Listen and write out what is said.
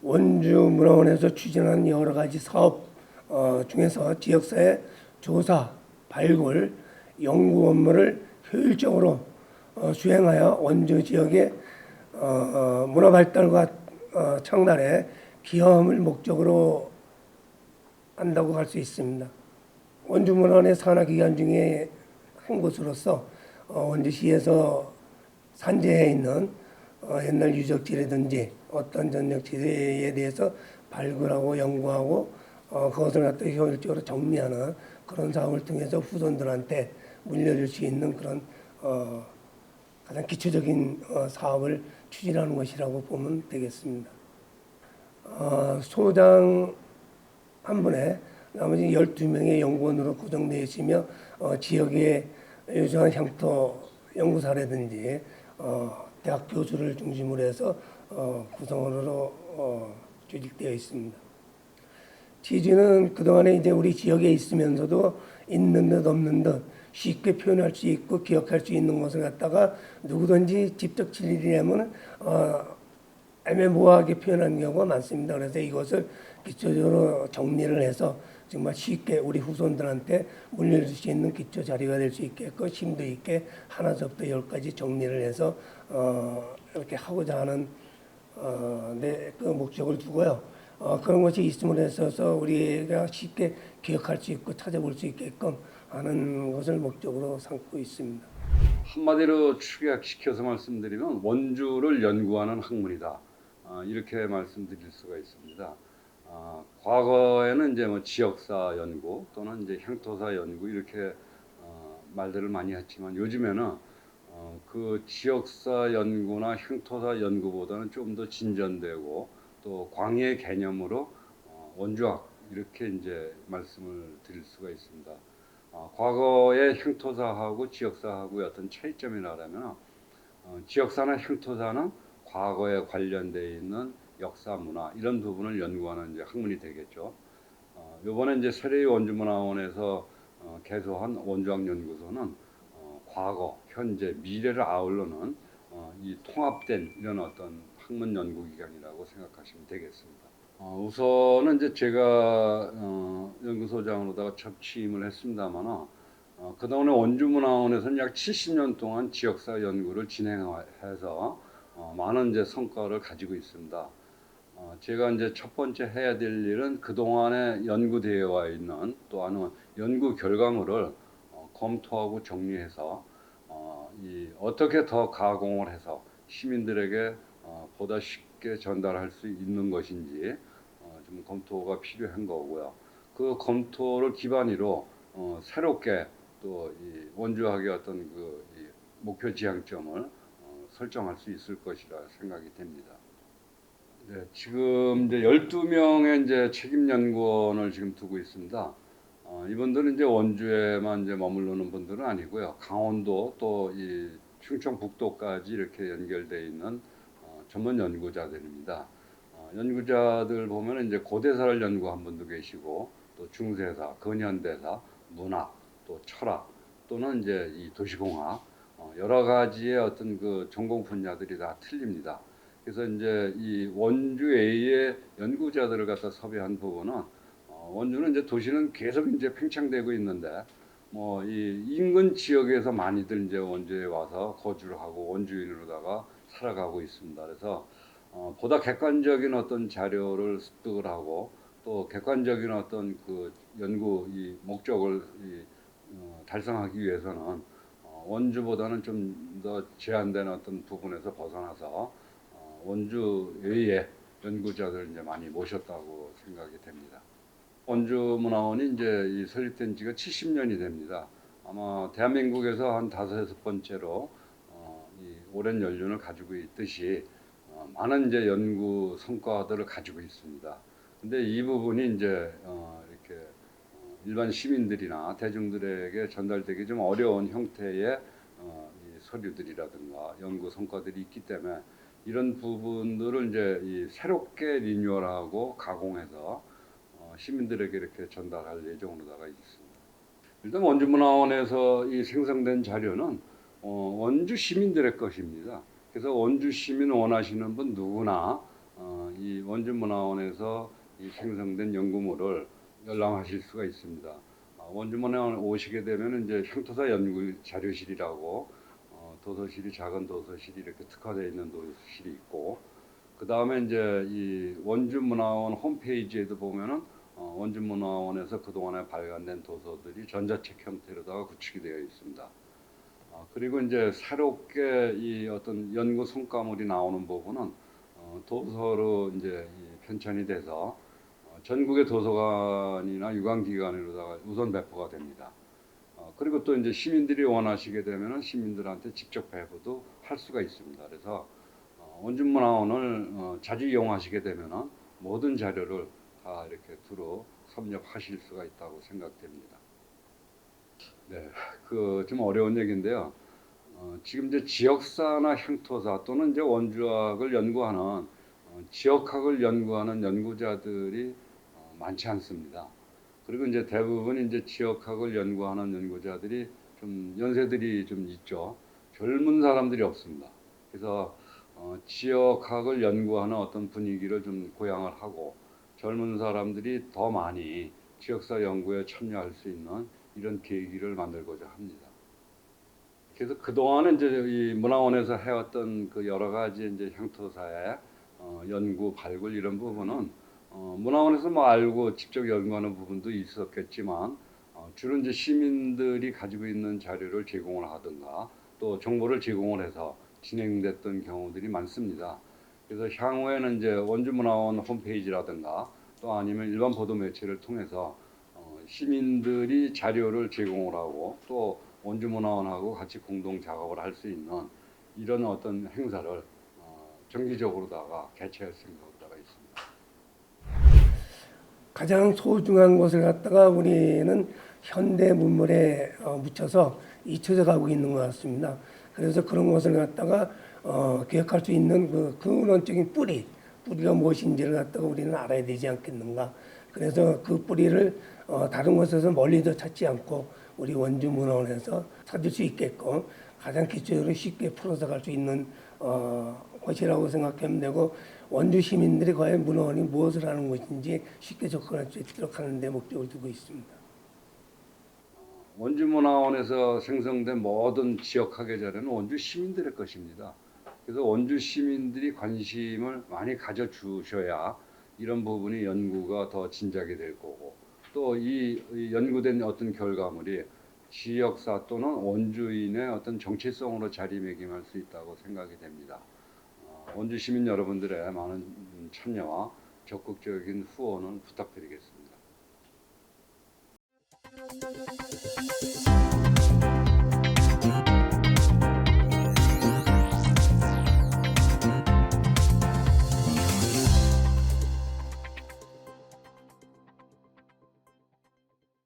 원주문화원에서 추진하는 여러 가지 사업 중에서 지역사회 조사, 발굴, 연구 업무를 효율적으로 수행하여 원주 지역의 문화 발달과 창달에 기여함을 목적으로 한다고 할 수 있습니다. 원주문화원의 산하기관 중에 한 곳으로서 원주시에서 산재해 있는 옛날 유적지라든지 어떤 전력지에 대해서 발굴하고 연구하고 그것을 갖다 효율적으로 정리하는 그런 사업을 통해서 후손들한테 물려줄 수 있는 그런 가장 기초적인 사업을 추진하는 것이라고 보면 되겠습니다. 소장 한 분에 나머지 12명의 연구원으로 구성되어 있으며 지역의 유수한 향토 연구사라든지 대학 교수를 중심으로 해서 구성원으로 조직되어 있습니다. 취지는 그동안에 이제 우리 지역에 있으면서도 있는 듯 없는 듯 쉽게 표현할 수 있고 기억할 수 있는 것을 갖다가 누구든지 직접 진리라면 애매모호하게 표현하는 경우가 많습니다. 그래서 이것을 기초적으로 정리를 해서 정말 쉽게 우리 후손들한테 물려줄 수 있는 기초 자료가 될 수 있게끔 심도 있게 하나부터 열까지 정리를 해서 이렇게 하고자 하는 그 목적을 두고요. 그런 것이 있음으로 있어서 우리가 쉽게 기억할 수 있고 찾아볼 수 있게끔 하는 것을 목적으로 삼고 있습니다. 한마디로 축약시켜서 말씀드리면 원주를 연구하는 학문이다. 이렇게 말씀드릴 수가 있습니다. 과거에는 이제 뭐 지역사 연구 또는 이제 향토사 연구 이렇게 말들을 많이 했지만 요즘에는 그 지역사 연구나 향토사 연구보다는 좀 더 진전되고 또 광의 개념으로 원주학 이렇게 이제 말씀을 드릴 수가 있습니다. 과거의 향토사하고 지역사하고의 어떤 차이점이라면 지역사나 향토사는 과거에 관련되어 있는 역사, 문화 이런 부분을 연구하는 이제 학문이 되겠죠. 이번에 이제 세례 원주문화원에서 개소한 원주학연구소는 과거, 현재, 미래를 아우르는 이 통합된 이런 어떤 학문 연구기관이라고 생각하시면 되겠습니다. 우선은 이제 제가 연구소장으로다가 첫 취임을 했습니다만 그동안에 원주문화원에서는 약 70년 동안 지역사 연구를 진행해서 많은 이제 성과를 가지고 있습니다. 제가 이제 첫 번째 해야 될 일은 그동안에 연구되어 있는 또한 연구 결과물을 검토하고 정리해서 어떻게 더 가공을 해서 시민들에게 보다 쉽게 전달할 수 있는 것인지 좀 검토가 필요한 거고요. 그 검토를 기반으로 새롭게 또 이 원주학의 어떤 이 목표 지향점을 설정할 수 있을 것이라 생각이 됩니다. 네, 지금 이제 12명의 이제 책임 연구원을 지금 두고 있습니다. 이분들은 이제 원주에만 이제 머무르는 분들은 아니고요. 강원도 또 이 충청북도까지 이렇게 연결되어 있는 전문 연구자들입니다. 연구자들 보면 이제 고대사를 연구한 분도 계시고 또 중세사, 근현대사, 문학, 또 철학 또는 이제 이 도시공학 여러 가지의 어떤 그 전공 분야들이 다 틀립니다. 그래서 이제 이 원주의 연구자들을 갖다 섭외한 부분은 원주는 이제 도시는 계속 이제 팽창되고 있는데 뭐 이 인근 지역에서 많이들 이제 원주에 와서 거주를 하고 원주인으로다가 살아가고 있습니다. 그래서 보다 객관적인 어떤 자료를 습득을 하고 또 객관적인 어떤 그 연구 이 목적을 달성하기 위해서는 원주보다는 좀 더 제한된 어떤 부분에서 벗어나서 원주 외에 연구자들 이제 많이 모셨다고 생각이 됩니다. 원주문화원이 이제 이 설립된 지가 70년이 됩니다. 아마 대한민국에서 한 5번째로 이 오랜 연륜을 가지고 있듯이 많은 이제 연구 성과들을 가지고 있습니다. 근데 이 부분이 이제 이렇게 일반 시민들이나 대중들에게 전달되기 좀 어려운 형태의 서류들이라든가 연구 성과들이 있기 때문에 이런 부분들을 이제 새롭게 리뉴얼하고 가공해서 시민들에게 이렇게 전달할 예정으로다가 있습니다. 일단 원주문화원에서 이 생성된 자료는 원주 시민들의 것입니다. 그래서 원주 시민 원하시는 분 누구나 이 원주문화원에서 이 생성된 연구물을 열람하실 수가 있습니다. 원주문화원 오시게 되면 이제 향토사 연구 자료실이라고 도서실이 작은 도서실이 이렇게 특화되어 있는 도서실이 있고, 그 다음에 이제 이 원주문화원 홈페이지에도 보면은 원주문화원에서 그동안에 발간된 도서들이 전자책 형태로다가 구축이 되어 있습니다. 그리고 이제 새롭게 이 어떤 연구 성과물이 나오는 부분은 도서로 이제 편찬이 돼서 전국의 도서관이나 유관기관으로다가 우선 배포가 됩니다. 그리고 또 이제 시민들이 원하시게 되면은 시민들한테 직접 배포도 할 수가 있습니다. 그래서 원주문화원을 자주 이용하시게 되면은 모든 자료를 다 이렇게 두루 섭렵하실 수가 있다고 생각됩니다. 네, 그 좀 어려운 얘기인데요. 지금 이제 지역사나 향토사 또는 이제 원주학을 연구하는 지역학을 연구하는 연구자들이 많지 않습니다. 그리고 이제 대부분 이제 지역학을 연구하는 연구자들이 좀 연세들이 좀 있죠. 젊은 사람들이 없습니다. 그래서 지역학을 연구하는 어떤 분위기를 좀 고양을 하고 젊은 사람들이 더 많이 지역사 연구에 참여할 수 있는 이런 계기를 만들고자 합니다. 그래서 그동안은 이제 이 문화원에서 해왔던 그 여러 가지 이제 향토사의 연구, 발굴 이런 부분은 문화원에서 뭐 알고 직접 연구하는 부분도 있었겠지만 주로 이제 시민들이 가지고 있는 자료를 제공을 하든가 또 정보를 제공을 해서 진행됐던 경우들이 많습니다. 그래서 향후에는 이제 원주문화원 홈페이지라든가 또 아니면 일반 보도 매체를 통해서 시민들이 자료를 제공을 하고 또 원주문화원하고 같이 공동 작업을 할 수 있는 이런 어떤 행사를 정기적으로다가 개최할 생각으로다가 있습니다. 가장 소중한 것을 갖다가 우리는 현대 문물에 묻혀서 잊혀져 가고 있는 것 같습니다. 그래서 그런 것을 갖다가 기억할 수 있는 그 근원적인 뿌리가 무엇인지를 갖다가 우리는 알아야 되지 않겠는가. 그래서 그 뿌리를 다른 곳에서 멀리서 찾지 않고 우리 원주문화원에서 찾을 수 있게끔 가장 기초적으로 쉽게 풀어서 갈 수 있는 것이라고 생각하면 되고, 원주 시민들이 과연 문화원이 무엇을 하는 것인지 쉽게 접근할 수 있도록 하는 데 목적을 두고 있습니다. 원주문화원에서 생성된 모든 지역학의 자료는 원주 시민들의 것입니다. 그래서 원주 시민들이 관심을 많이 가져주셔야 이런 부분이 연구가 더 진작이 될 거고, 또 이 연구된 어떤 결과물이 지역사 또는 원주인의 어떤 정체성으로 자리매김할 수 있다고 생각이 됩니다. 원주 시민 여러분들의 많은 참여와 적극적인 후원을 부탁드리겠습니다.